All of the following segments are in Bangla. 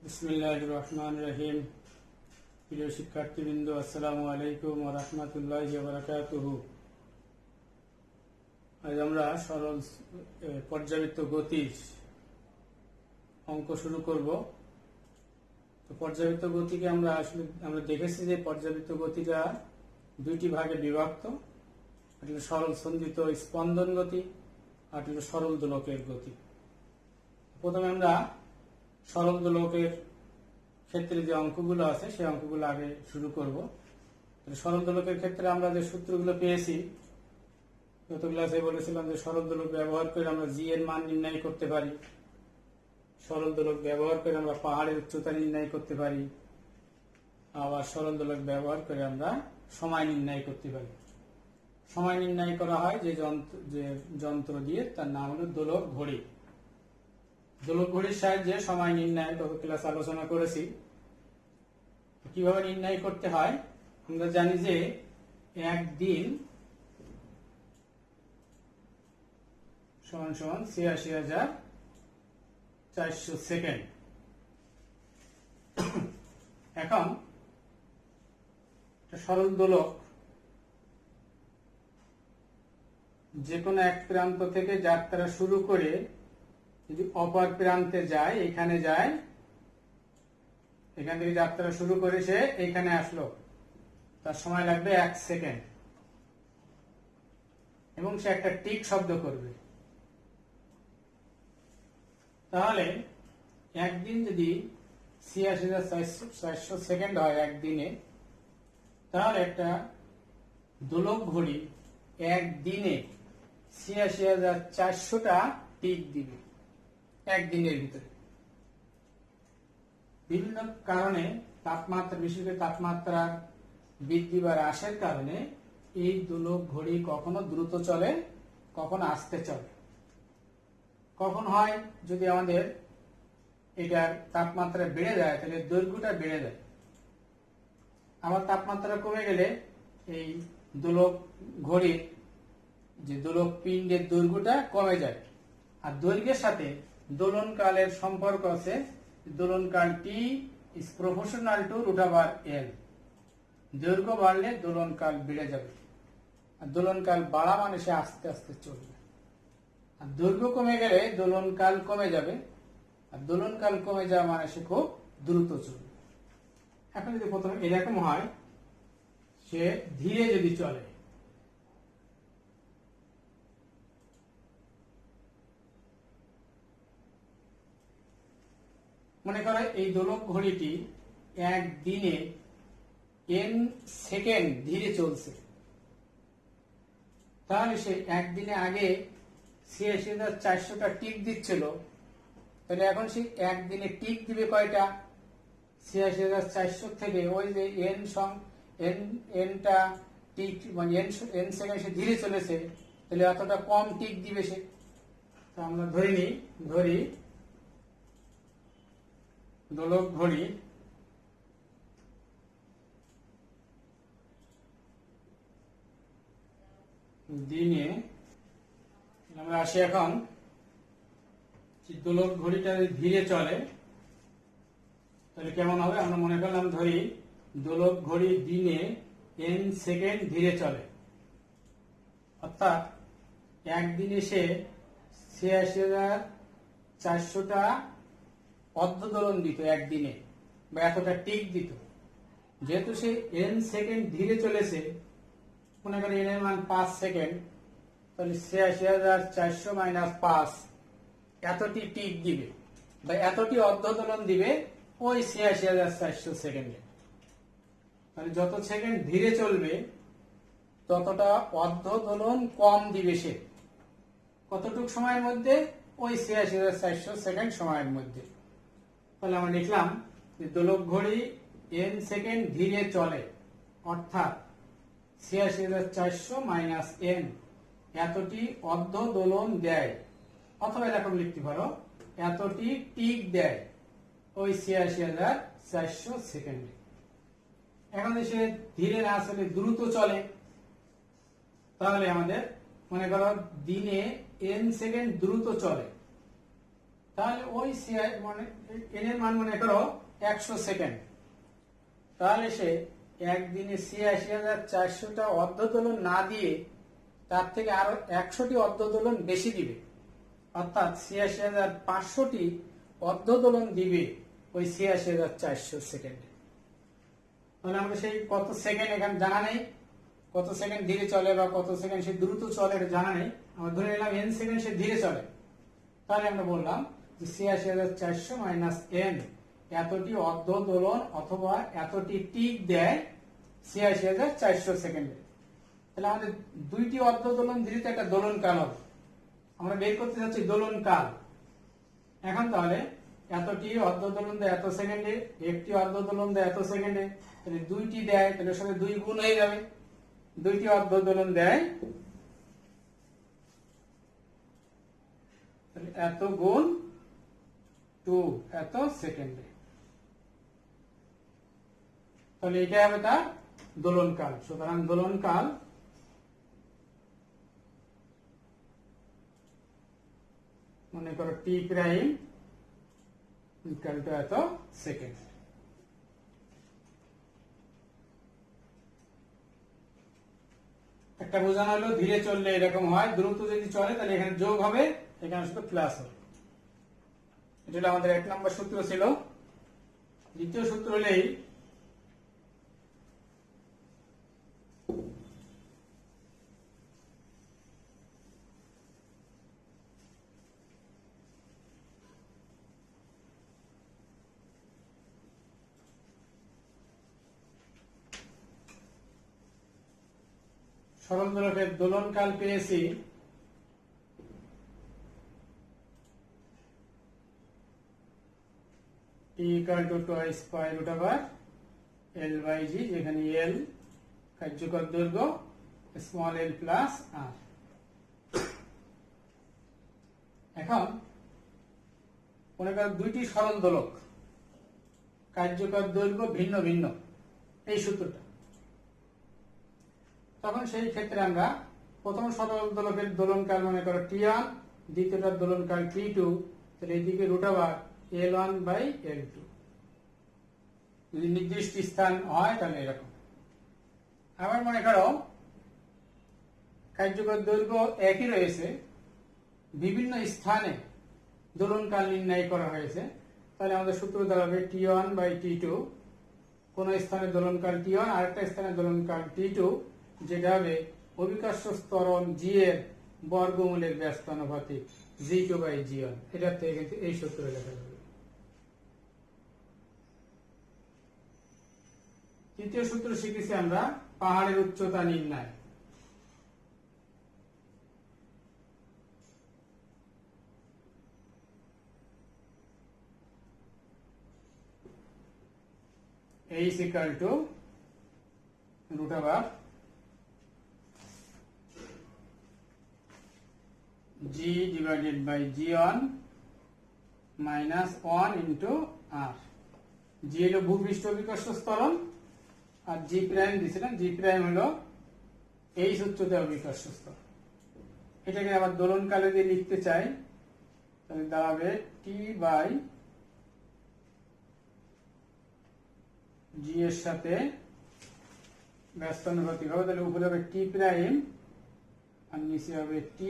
বিসমিল্লাহির রহমানির রহিম। প্রিয় শিক্ষার্থীবৃন্দ, আসসালামু আলাইকুম ওয়া রাহমাতুল্লাহি ওয়া বারাকাতুহু। আজ আমরা সরল পর্যাবৃত্ত গতির অঙ্ক শুরু করব। তো পর্যাবৃত্ত গতিকে আমরা দেখেছি যে পর্যাবৃত্ত গতিটা দুইটি ভাগে বিভক্ত। একটা হলো সরল সন্ধিত স্পন্দন গতি, আর একটা হলো সরল দোলকের গতি। প্রথমে আমরা সরল দোলকের ক্ষেত্রে যে অঙ্কগুলো আছে সেই অঙ্কগুলো আগে শুরু করব। সরল দোলকের ক্ষেত্রে আমরা যে সূত্রগুলো পেয়েছি, গত ক্লাসে বলেছিলাম যে সরল দোলক ব্যবহার করে আমরা জি এর মান নির্ণয় করতে পারি, সরল দোলক ব্যবহার করে আমরা পাহাড়ের উচ্চতা নির্ণয় করতে পারি, আবার সরল দোলক ব্যবহার করে আমরা সময় নির্ণয় করতে পারি। সময় নির্ণয় করা হয় যে যন্ত্র দিয়ে, তার নাম হলো দোলক ঘড়ি। দোলক ঘড়ির সাহায্যে সময় নির্ণয় গত ক্লাস আলোচনা করেছি। কিভাবে নির্ণয় করতে হয় আমরা জানি যে একদিন সমান সমান ৮৬,৪০০ সেকেন্ড। এখন সরল দোলক যে কোনো এক প্রান্ত থেকে যাত্রা শুরু করে যদি অপর প্রান্তে যায়, এখান থেকে যাত্রা শুরু করে সে এখানে আসলো, তার সময় লাগবে ১ সেকেন্ড এবং সে একটা টিক শব্দ করবে। তাহলে একদিন যদি ৮৬,৪০০ সেকেন্ড হয় একদিনে, তাহলে একটা দোলক ঘড়ি একদিনে ৮৬,৪০০টা টিক দিবে একদিনের ভিতরে। বিভিন্ন কারণে তাপমাত্রা, বিশেষ করে তাপমাত্রার বৃদ্ধি বা হ্রাসের কারণে এই দোলক ঘড়ি কখনো দ্রুত চলে, কখনো আস্তে চলে। কখন হয়, যদি আমাদের এটার তাপমাত্রা বেড়ে যায় তাহলে দৈর্ঘ্যটা বেড়ে যায়। আবার তাপমাত্রা কমে গেলে এই দোলক ঘড়ির যে দোলক পিণ্ডের দৈর্ঘ্যটা কমে যায়। আর দৈর্ঘ্যের সাথে দোলনকালের সম্পর্ক আছে। দোলনকাল টি ইজ প্রপোর্শনাল টু √L। দৈর্ঘ্য বাড়লে দোলনকাল বেড়ে যাবে, আর দোলনকাল বাড়া মানে সে আস্তে আস্তে চলবে। আর দৈর্ঘ্য কমে গেলে দোলনকাল কমে যাবে, আর দোলনকাল কমে যাওয়া মানে সে খুব দ্রুত চলবে। এখন যদি প্রথমে এরকম হয়, সে ধীরে যদি চলে, মনে করে এই দোলক ঘড়িটি একদিনে n সেকেন্ড ধীরে চলছে, তাহলে সে একদিনে আগে ৮৬,৪০০টা টিক দিচ্ছিল, তাহলে এখন সে একদিনে টিক দিবে কয়টা? ৮৬,৪০০ থেকে ওই যে এনটা টিক মানে n সেকেন্ড সে ধীরে চলেছে, তাহলে এতটা কম টিক দিবে সে। তো আমরা ধরি দোলক ঘড়ি দিনে, আমরা আসি এখন দোলক ঘড়িটা ধীরে চলে তাহলে কেমন হবে। আমরা মনে করলাম, ধরি দোলক ঘড়ি দিনে n সেকেন্ড ধীরে চলে, অর্থাৎ একদিনে সে ৮৬,৪০০টা অর্ধ দোলন দিত একদিনে, বা এতটা টিক দিত। যেহেতু সে n সেকেন্ড ধীরে চলেছে, মনে করি n এর মান ৫ সেকেন্ড, তাহলে ৮৬,৪০০ - ৫ এতটি টিক দিবে বা এতটি অর্ধ দোলন দিবে ওই ৮৬,৪০০ সেকেন্ডে। মানে যত সেকেন্ড ধীরে চলবে ততটা অর্ধ দোলন কম দিবে সে। কতটুকু সময়ের মধ্যে? ওই ৮৬,৪০০ সেকেন্ড সময়ের মধ্যে। তাহলে আমরা লিখলাম যে দোলক ঘড়ি n সেকেন্ড ধীরে চলে, অর্থাৎ ৮৬,৪০০ - n এতটি অর্ধ দোলন দেয়, অথবা এরকম লিখতে পারো এতটি টিক দেয় ওই ৮৬,৪০০ সেকেন্ডে। এখন সে ধীরে না চলে দ্রুত চলে, তাহলে আমাদের মনে করো দিনে n সেকেন্ড দ্রুত চলে, তাহলে ওই সিআই মানে এন এর মান মনে করো 100 সেকেন্ড, তাহলে সে একদিনে ৮৬,৪০০টা অর্ধ দোলন না দিয়ে তার থেকে আরো ১০০টি অর্ধ দোলন বেশি দিবে, অর্থাৎ ৮৬,৫০০টি অর্ধ দোলন দিবে ওই ৮৬,৪০০ সেকেন্ডে। তাহলে আমরা সেই কত সেকেন্ড এখানে জানা নেই, কত সেকেন্ড ধীরে চলে বা কত সেকেন্ড সে দ্রুত চলে এটা জানা নেই, আমরা ধরে নিলাম এন সেকেন্ড সে ধীরে চলে। তাহলে আমরা বললাম যে ৮৬,৪০০ মাইনাস এন এতটি অর্ধ দোলন অথবা এতটি টিক দেয় ৮৬,৪০০ সেকেন্ডে। তাহলে আমাদের দুইটি অর্ধ দোলন দিলে তো একটা দোলন কাল হবে, আমরা বের করতে যাচ্ছি দোলন কাল। এখন তাহলে এতটি অর্ধ দোলন দেয় এত সেকেন্ডে, একটি অর্ধ দোলন দেয় এত সেকেন্ডে, তাহলে দুইটি দেয় তাহলে সাথে 2 গুণ হয়ে যাবে, দুইটি অর্ধ দোলন দেয় তাহলে এত গুণ 2 এত সেকেন্ডে, তাহলে এটা হবে তার দোলন কাল। সুতরাং দোলন কাল মনে করো টি প্রাইম ইকুয়াল টু এত সেকেন্ড। একটা বোঝানো হলো ধীরে চললে এরকম হয়, দ্রুত যদি চলে তাহলে এখানে যোগ হবে, এখানে শুধু প্লাস হবে। এটা হলো আমাদের 1 নম্বর সূত্র ছিল। দ্বিতীয় সূত্র হলেই সরল দোলকের দোলনকাল পেয়েছি t equal to twice pi root over L by G, যেখানে L কার্যকর দৈর্ঘ্য, স্মল l প্লাস r। এখন মনে করো দুইটি সরল দোলক কার্যকর দৈর্ঘ্য ভিন্ন ভিন্ন, এই সূত্রটা। তখন সেই ক্ষেত্রে আমরা প্রথম সরল দোলকের দোলনকাল মনে করো t1, দ্বিতীয়টার দোলনকাল t2, তাহলে এইদিকে root over L1 by L2। যদি নির্দিষ্ট স্থান হয় তাহলে এরকম। আবার মনে করো কার্যকর দৈর্ঘ্য একই রয়েছে, বিভিন্ন স্থানে দোলনকাল নির্ণয় করা হয়েছে, তাহলে আমাদের সূত্র দাঁড়াবে t1 বাই t2, কোন স্থানে দোলনকাল t1 আরেকটা স্থানে দোলনকাল t2, যেটা হবে অভিকর্ষ ত্বরণ g এর বর্গমূলের ব্যস্ত আনুপাতিক g2 বাই g1। এটার থেকে কিন্তু এই সূত্র লেখা যাবে। তৃতীয় সূত্র শিখেছি আমরা পাহাড়ের উচ্চতা নির্ণয়। h equal to root over g divided by g1 minus 1 into r। g হলো ভূপৃষ্ঠ অভিকর্ষ ত্বরণ আর g প্রাইম দিছিলাম, g প্রাইম হলো h উচ্চতা অভিকর্ষ ত্বরণ। এটাকে আবার দোলনকালে দিয়ে লিখতে চাই, তাহলে দাঁড়াবে t বাই g এর সাথে ব্যস্ত আনুপাতিক হবে, তাহলে উপরে হবে t প্রাইম আর নিচে হবে t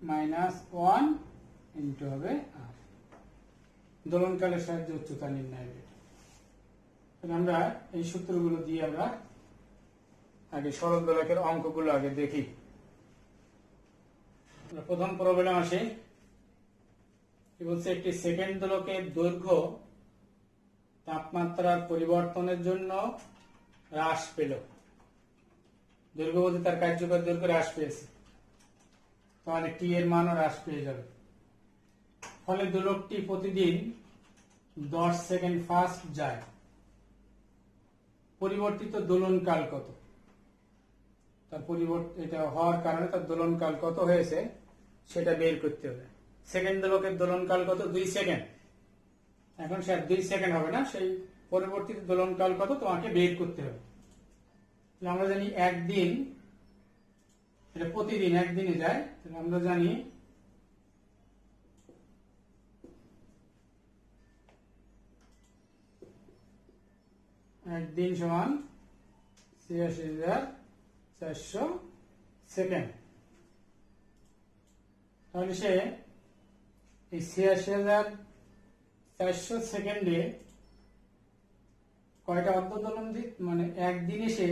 মাইনাস 1 ইন্টু হবে r। দোলনকালের সাহায্যে উচ্চতা নির্ণয় হবে। আমরা এই সূত্রগুলো দিয়ে আমরা আগে সরল দোলকের অঙ্কগুলো আগে দেখি। প্রথম প্রবলেম আসে, কি বলছে, একটি সেকেন্ড দোলকের দৈর্ঘ্য তাপমাত্রার পরিবর্তনের জন্য হ্রাস পেল। দৈর্ঘ্য বলতে তার কার্যকর দৈর্ঘ্য হ্রাস পেয়েছে, তাহলে টি এর মানও হ্রাস পেয়ে যাবে। ফলে দোলকটি প্রতিদিন 10 সেকেন্ড ফাস্ট যায়। পরিবর্তিত দোলনকাল কত? তার এটা হওয়ার কারণে তার দোলনকাল কত হয়েছে সেটা বের করতে হবে। সেকেন্ড দোলকের দোলনকাল কত? 2 সেকেন্ড। এখন সে 2 সেকেন্ড হবে না, সেই পরিবর্তিত দোলনকাল কত তোমাকে বের করতে হবে। আমরা জানি একদিন, এটা প্রতিদিন একদিনে যায়, তাহলে আমরা জানি একদিন সমান ৮৬,৪০০ সেকেন্ড। তাহলে সে এই ৮৬,৪০০ সেকেন্ডে কয়টা অর্ধ দোলন দিক, মানে একদিনে সে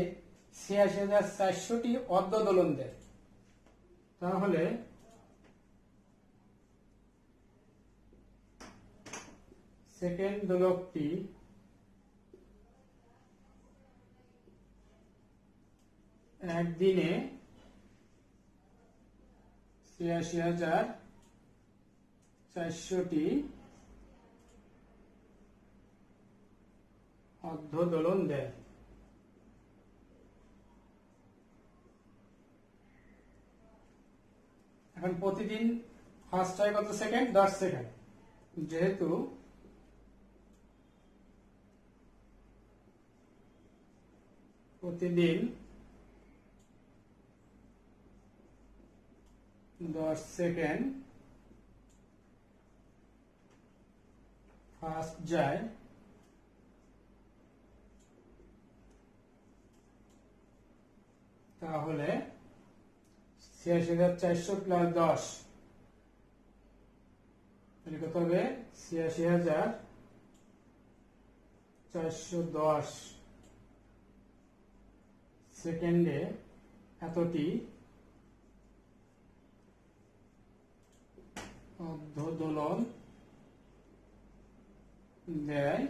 ৮৬,৪০০টি অর্ধ দোলন দেয়। তাহলে সেকেন্ড দোলকটি একদিনে ৮৬,৪০০টি অর্ধ দোলন দেয়। এখন প্রতিদিন ফার্স্ট হয় কত সেকেন্ড? 10 সেকেন্ড। যেহেতু প্রতিদিন 10 সেকেন্ড ফার্স্ট যায়, তাহলে ৮৬,৪০০ প্লাস 10 কত হবে? ৮৬,৪১০ সেকেন্ডে এতটি অর্ধ দোলন দেয়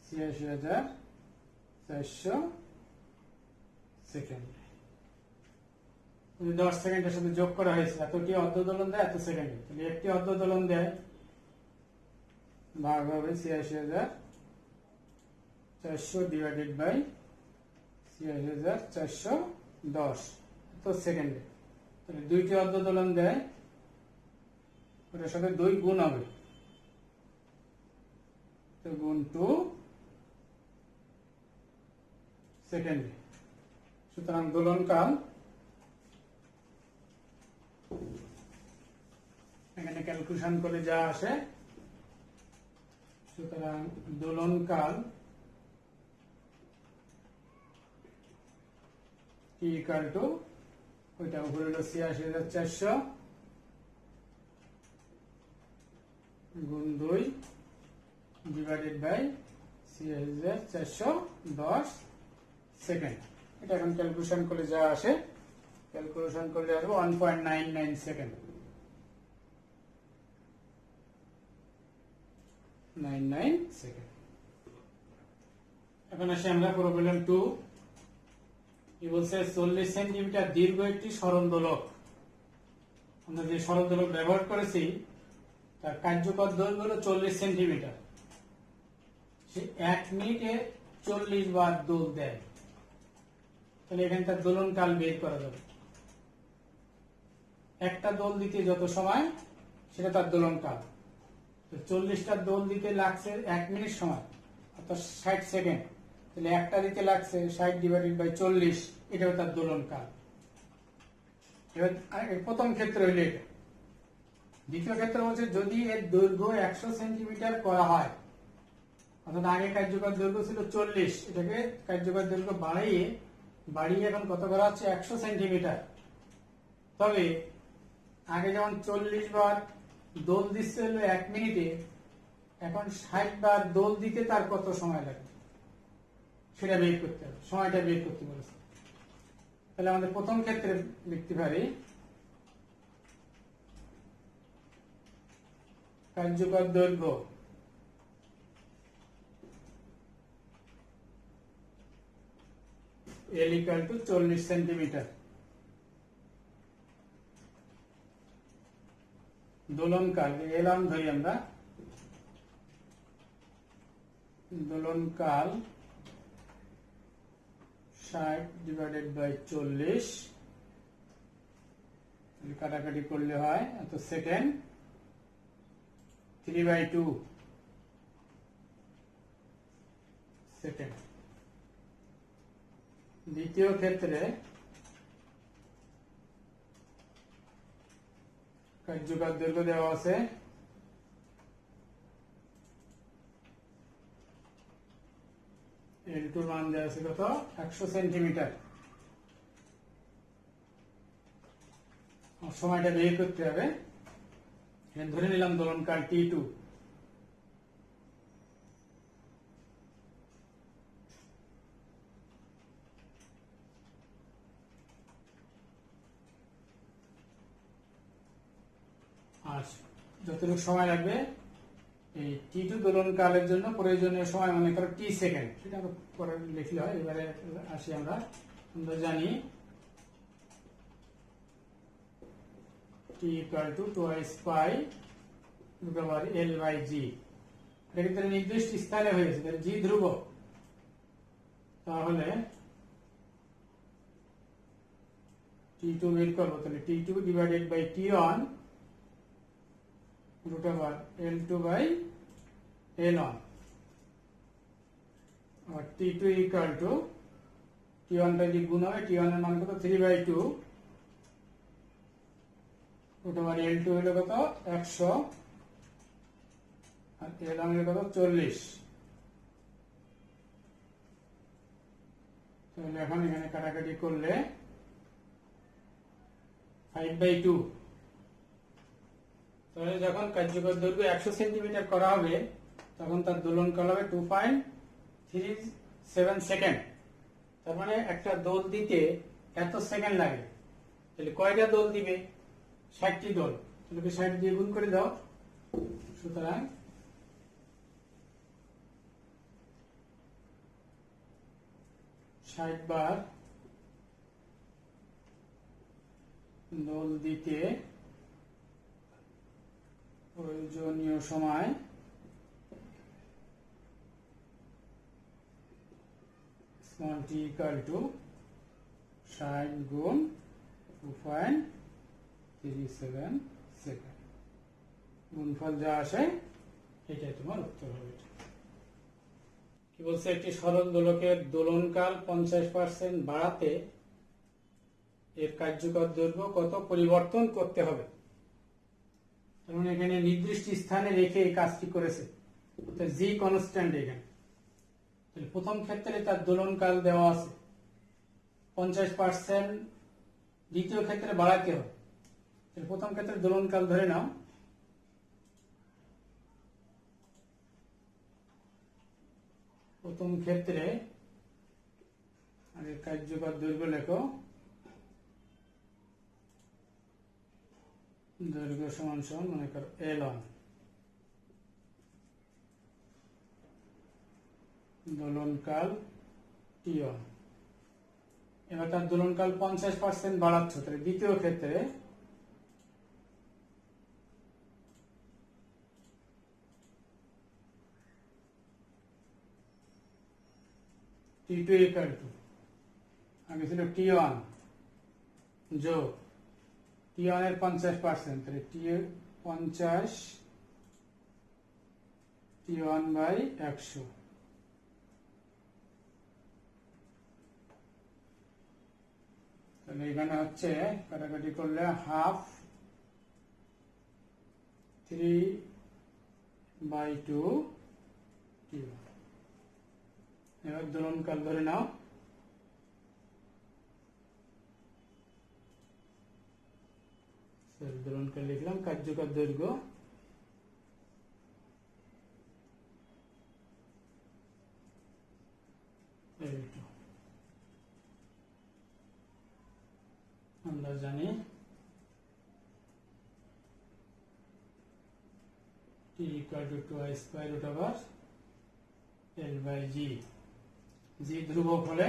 ৮৬,৪০০ সেকেন্ড। 10 সেকেন্ডের সাথে যোগ করা হয়েছে, এতটি অর্ধ দোলন দেয় এত সেকেন্ডে, তাহলে একটি অর্ধ দোলন দেয় ভাগ হবে ৮৬,৪০০ ডিভাইডেড বাই ৮৬,৪১০ এত সেকেন্ডে। তাহলে দুইটি অর্ধ দোলন দেয়, ওটার সাথে 2 গুণ হবে, তো গুণ 2 সেকেন্ডে। সুতরাং দোলনকাল এখানে ক্যালকুলেশন করে যা আসে, সুতরাং দোলনকাল টি ইকুয়াল টু ওইটা উপরে হলো ৮৬,৪০০ গুণ 2 ডিভাইডেড বাই ৮৬,৪১০ সেকেন্ড। এটা এখন ক্যালকুলেশন করে যা আসে, ক্যালকুলেশন করলে আসবে 1.99 সেকেন্ড। 99 সেকেন্ড। এখন আসি আমরা প্রবলেম 2। কি বলছে? 40 সেন্টিমিটার দীর্ঘ একটি সরল দোলক। আমরা যে সরল দোলক ব্যবহার করেছি তার কার্যকর দৈর্ঘ্য হলো 40 সেন্টিমিটার। সে 1 মিনিটে 40 বার দোল দেয়। তাহলে এখানে তার দোলন কাল বের করা যাবে। একটা দোল দিতে যত সময় সেটা তার দোলন কাল। 40টা দোল দিতে লাগছে 1 মিনিট সময়, অর্থাৎ 60 সেকেন্ড। তাহলে একটা দিতে লাগছে 60 ডিভাইডেড বাই 40, এটাও তার দোলন কাল। এবার প্রথম ক্ষেত্রে হইলে এটা। দ্বিতীয় ক্ষেত্রে হচ্ছে যদি এর দৈর্ঘ্য 100 সেন্টিমিটার করা হয়, অর্থাৎ আগে কার্যকর দৈর্ঘ্য ছিল 40, এটাকে কার্যকর দৈর্ঘ্য বাড়িয়ে এখন কত করা হচ্ছে? 100 সেন্টিমিটার। তবে আগে যেমন 40 বার দোল দিচ্ছে হলো 1 মিনিটে, এখন 60 বার দোল দিতে তার কত সময় লাগবে সেটা বের করতে হবে, সময়টা বের করতে বলেছে। তাহলে আমাদের প্রথম ক্ষেত্রে লিখতে পারি কার্যকর দৈর্ঘ্য L equal to 40 সেন্টিমিটার। দোলনকাল এলাম ধরি আমরা, দোলনকাল 60 ডিভাইডেড বাই 40, কাটাকাটি করলে হয় এত সেকেন্ড, 3/2 সেকেন্ড। দ্বিতীয় ক্ষেত্রে কার্যকর দৈর্ঘ্য দেওয়া আছে L2 মান দেওয়া আছে কত 100 সেন্টিমিটার। সময়টা বের করতে হবে। ধরে নিলাম দোলনকাল T2। আর যতটুকু সময় লাগবে এই T2 দোলনকালের জন্য প্রয়োজনীয় সময় মনে করো T সেকেন্ড, সেটা আমরা পরে লিখলে হয়। এবারে আসি আমরা জানি T equal to twice pi root over L by G। এটা কিন্তু নির্দিষ্ট স্থানে হয়েছে, তাহলে G ধ্রুবক, তাহলে T2 বের করবো, তাহলে T2 divided by T1 root over L2 by L1, और T2 equal to T1 টা যদি গুণ হবে T1 এর মান কত 3/2 root over L2 হলো কত 100 আর L1 হলো কত 40। তাহলে এখন এখানে কাটাকাটি করলে 5/2। তাহলে যখন কার্যকর দৈর্ঘ্য 100 সেন্টিমিটার করা হবে তখন তার দোলনকাল হবে 2.37 সেকেন্ড। তার মানে একটা দোল দিতে এত সেকেন্ড লাগে। তাহলে কয়টা দোল দিবে? 60টি দোল। তাহলে 60 দিয়ে গুণ করে দাও। সুতরাং ষাট বার দোল দিতে প্রয়োজনীয় সময় স্মল t equal to 60 গুণ 2.37 সেকেন্ড। গুণফল যা আসে এটাই তোমার উত্তর হবে। কি বলছে, একটি সরল দোলকের দোলনকাল 50% বাড়াতে এর কার্যকর দৈর্ঘ্য কত পরিবর্তন করতে হবে। কারণ এখানে নির্দিষ্ট স্থানে রেখে এই কাজটি করেছে, জি কনস্ট্যান্ট এখানে। তাহলে প্রথম ক্ষেত্রে তার দোলনকাল দেওয়া আছে 50%, দ্বিতীয় ক্ষেত্রে বাড়াতে হবে। তাহলে প্রথম ক্ষেত্রে দোলনকাল ধরে নাও, প্রথম ক্ষেত্রে আগে কার্যকর দৈর্ঘ্য লেখো, দৈর্ঘ্য সমান সমান মনে করো L1, দোলনকাল T1। এবার তার দোলনকাল 50% বাড়াচ্ছ, তাহলে দ্বিতীয় ক্ষেত্রে T2 equal to আগে ছিল T1 যোগ T1 এর 50%, তাহলে T50 T1 বাই 100। তাহলে এখানে হচ্ছে কাটাকাটি করলে হাফ 3/2 T1। এবার দোলনকাল ধরে নাও, দোলনকাল লিখলাম, কার্যকর দৈর্ঘ্য আমরা জানি T equal to twice pi root over L by G। G ধ্রুবক হলে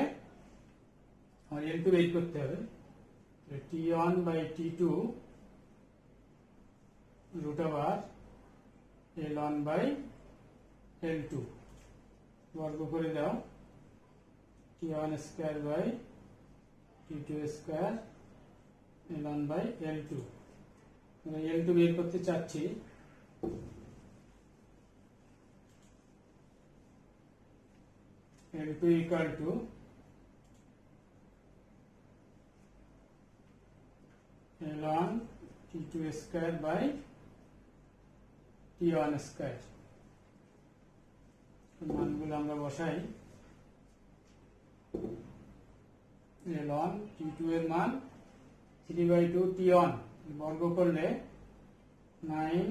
আমার L2 বের করতে হবে। T1 by T2 root over L1 by L2 বর্গ করে দাও, T1 square by T2 square L1 by L2। L2 বের করতে চাচ্ছি, L2 equal to L1 T2 square by T1 square। মানগুলো আমরা বসাই, L1 T2 এর মান 3/2 T1 বর্গ করলে 9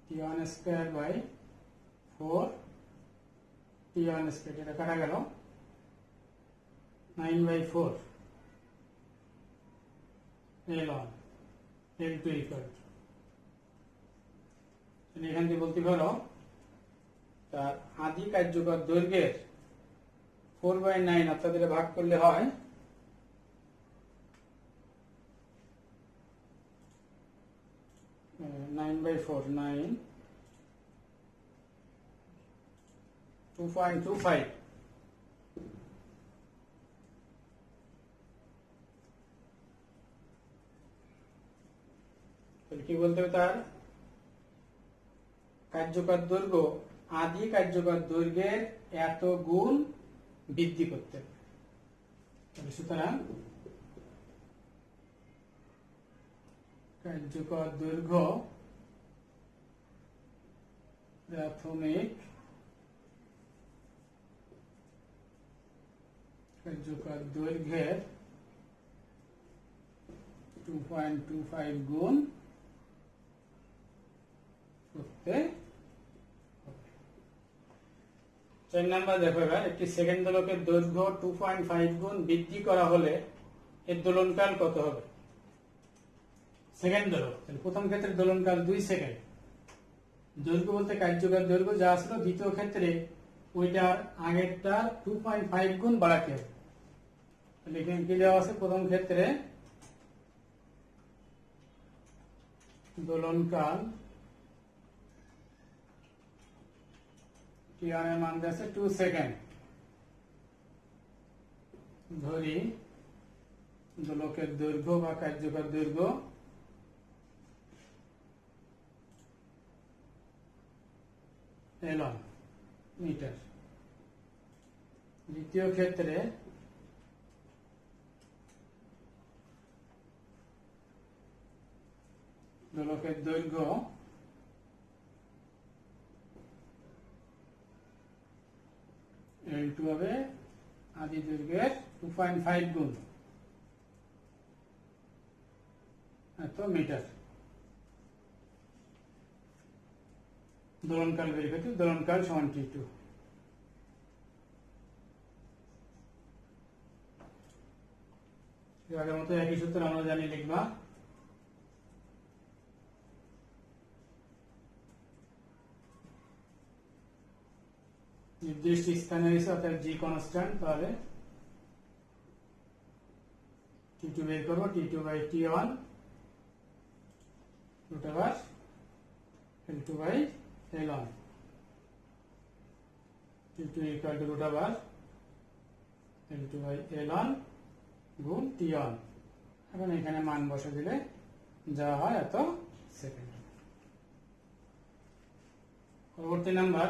T1 square by 4 T1 square, এটা কাটা গেল 9/4 L1 L2 ইকুয়াল টু, এখান থেকে বলতে পারো তার আদি কার্যকর দৈর্ঘ্যের 4/9 অর্থাৎ এটা ভাগ করলে হয় 9/4 9 2.25 কি বলতে হবে, তার কার্যকর দৈর্ঘ্য আদি কার্যকর দৈর্ঘ্যের এত গুণ বৃদ্ধি করতে হবে। সুতরাং কার্যকর দৈর্ঘ্য প্রাথমিক কার্যকর দৈর্ঘ্যের 2.25 গুণ করতে হবে। 4 নাম্বার দেখো, এবার একটি সেকেন্ড দোলকের দৈর্ঘ্য 2.5 গুণ বৃদ্ধি করা হলে এর দোলনকাল কত হবে? সেকেন্ড দোলক, প্রথম ক্ষেত্রে দোলনকাল 2 সেকেন্ড। দৈর্ঘ্য বলতে কার্যকর দৈর্ঘ্য যা আসলো, দ্বিতীয় ক্ষেত্রে ওইটার আগেরটা 2.5 গুণ বাড়াতে হবে। তাহলে এখানে কি দেওয়া আছে, প্রথম ক্ষেত্রে দোলনকাল T1 এর মান আছে 2 সেকেন্ড। ধরি দোলকের দৈর্ঘ্য বা কার্যকর দৈর্ঘ্য L1 মিটার। দ্বিতীয় ক্ষেত্রে দোলকের দৈর্ঘ্য L2 হবে আদি দৈর্ঘ্যের 2.5 গুণ, এত মিটার। দোলনকাল বের করতে, দোলনকাল সমান T2। আগের মতো একই সূত্র আমরা জানি, লিখবা নির্দিষ্ট স্থানে এসে অর্থাৎ জি কনস্ট্যান্ট, তাহলে T2 বের করবো, T2 by T1 root over L2 by L1, T2 equal to root over L2 by L1 গুণ T1। এখন এখানে মান বসে দিলে যা হয় এত সেকেন্ড। পরবর্তী নাম্বার,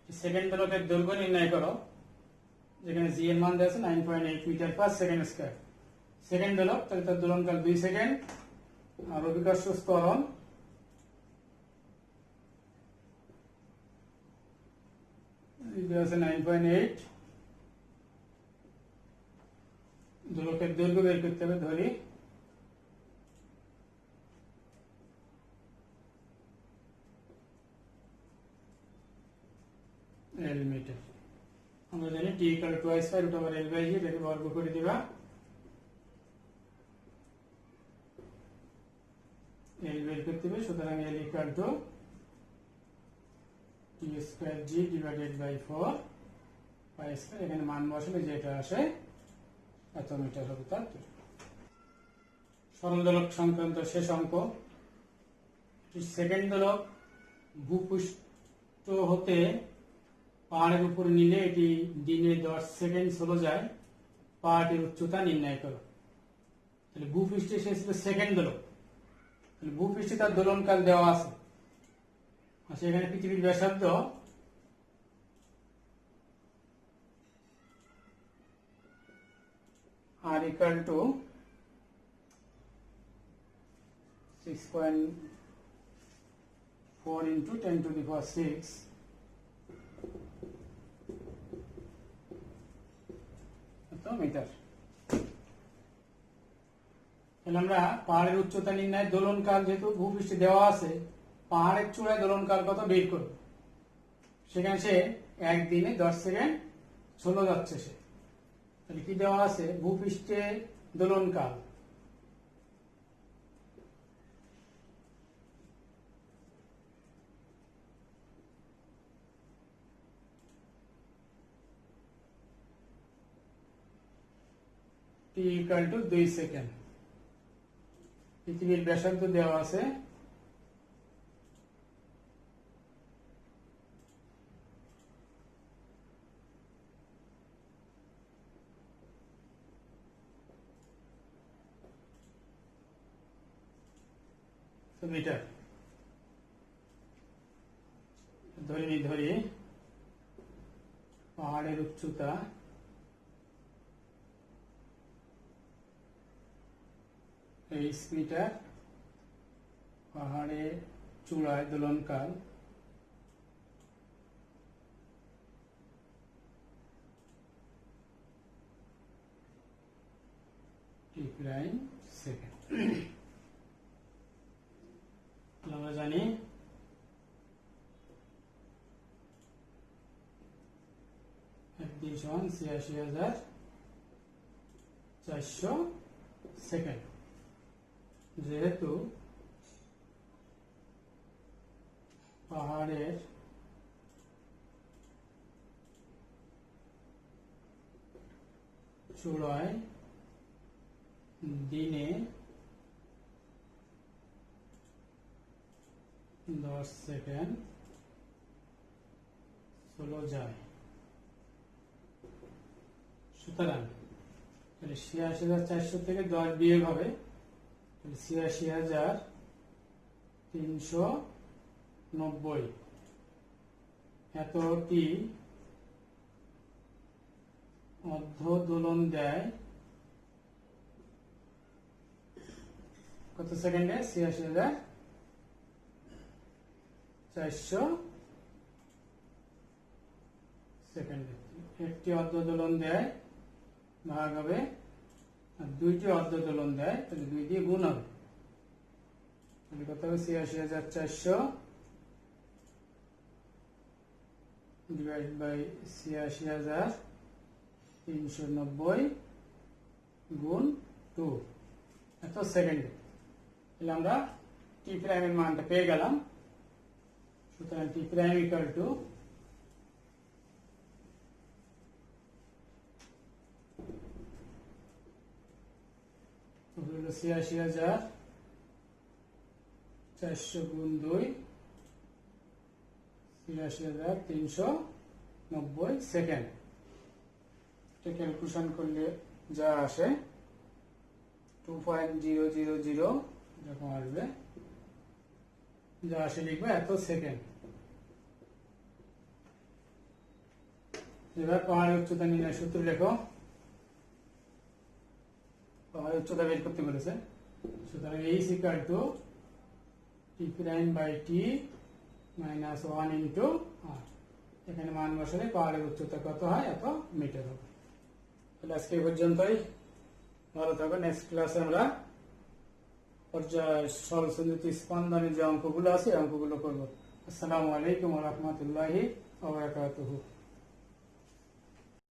সেকেন্ড দোলকের দৈর্ঘ্য নির্ণয় করো, যেখানে জি এর মান দেওয়া আছে 9.8 meter per second square. Second দোলক, তাহলে তার দোলনকাল 2 সেকেন্ড। আর অভিকর্ষ ত্বরণ দেওয়া আছে 9.8। দোলকের দৈর্ঘ্য বের করতে হবে, ধরি L মিটার। আমরা জানি T equal to twice 5 root over L by G, এটাকে বর্গ করে দিবা। L বের করতে হবে, সুতরাং L equal to T square G divided by 4 pi square. এখানে মান বসালে যেটা আসে এত মিটার হবে তার দৈর্ঘ্য। সরল দোলক সংক্রান্ত শেষ অঙ্ক। সেকেন্ড দোলক ভূপৃষ্ঠ হতে পাহাড়ের উপর নিলে এটি দিনে 10 সেকেন্ড চলে যায়। পাহাড়টির উচ্চতা নির্ণয় করো। তাহলে ভূপৃষ্ঠে সে ছিল সেকেন্ড দোলক, তাহলে ভূপৃষ্ঠে তার দোলনকাল দেওয়া আছে। আচ্ছা, এখানে পৃথিবীর ব্যাসার্ধ R equal to 6.4 into 10 to the power 6 এত মিটার। তাহলে আমরা পাহাড়ের উচ্চতা নির্ণয় দোলনকাল যেহেতু ভূপৃষ্ঠে দেওয়া আছে, পাহাড়ের চূড়ায় দোলনকাল কত বের করব। সেখানে সে একদিনে 10 সেকেন্ড চলে যাচ্ছে সে। তাহলে কি দেওয়া আছে, ভূপৃষ্ঠে দোলনকাল t equal to 2 সেকেন্ড। পৃথিবীর ব্যাসার্ধ দেওয়া আছে মিটার। ধরি পাহাড়ের উচ্চতা এইচ মিটার, পাহাড়ের চূড়ায় দোলনকাল t প্রাইম সেকেন্ড। আমরা জানি একদিন সমান ৮৬,৪০০ সেকেন্ড। যেহেতু পাহাড়ের চূড়ায় দিনে 10 সেকেন্ড চলে যায়, সুতরাং ৮৬,৪০০ থেকে 10 বিয়োগ হবে ৮৬,৩৯০। এতটি অর্ধ দোলন দেয় কত সেকেন্ডে, ৮৬,৪০০ সেকেন্ডে। একটি অর্ধ দোলন দেয় ভাগ হবে, আর দুইটি অর্ধ দোলন দেয় তাহলে 2 দিয়ে গুণ হবে। তাহলে কত হবে, ৮৬,৪০০ ডিভাইড বাই ৮৬,৩৯০ গুণ 2 এত সেকেন্ডে। তাহলে আমরা টি প্রাইমের মানটা পেয়ে গেলাম। সুতরাং টি প্রাইম ইকুয়াল টু হলো ৮৬,৪০০ গুণ 2, ৮৬,৩৯০ সেকেন্ড। এটা ক্যালকুলেশন করলে যা আসে 2.000 এরকম আসবে, যা আসে লিখবে এত সেকেন্ড। এবার পাহাড়ের উচ্চতা নির্ণয় সূত্র লেখো। পাহাড়ের উচ্চতা বের করতে বলেছে, সুতরাং H equal to T prime by T minus 1 into R. এখানে মান বসালে পাহাড়ের উচ্চতা কত হয়, এত মিটার হবে। তাহলে আজকে এই পর্যন্তই, ভালো থাকো। নেক্সট ক্লাসে আমরা পর্যায় সরলসঞ্জিত স্পন্দনের যে অঙ্কগুলো আছে অঙ্কগুলো করবো। আসসালামু আলাইকুম ওয়া রাহমাতুল্লাহি ওয়া বারাকাতুহু।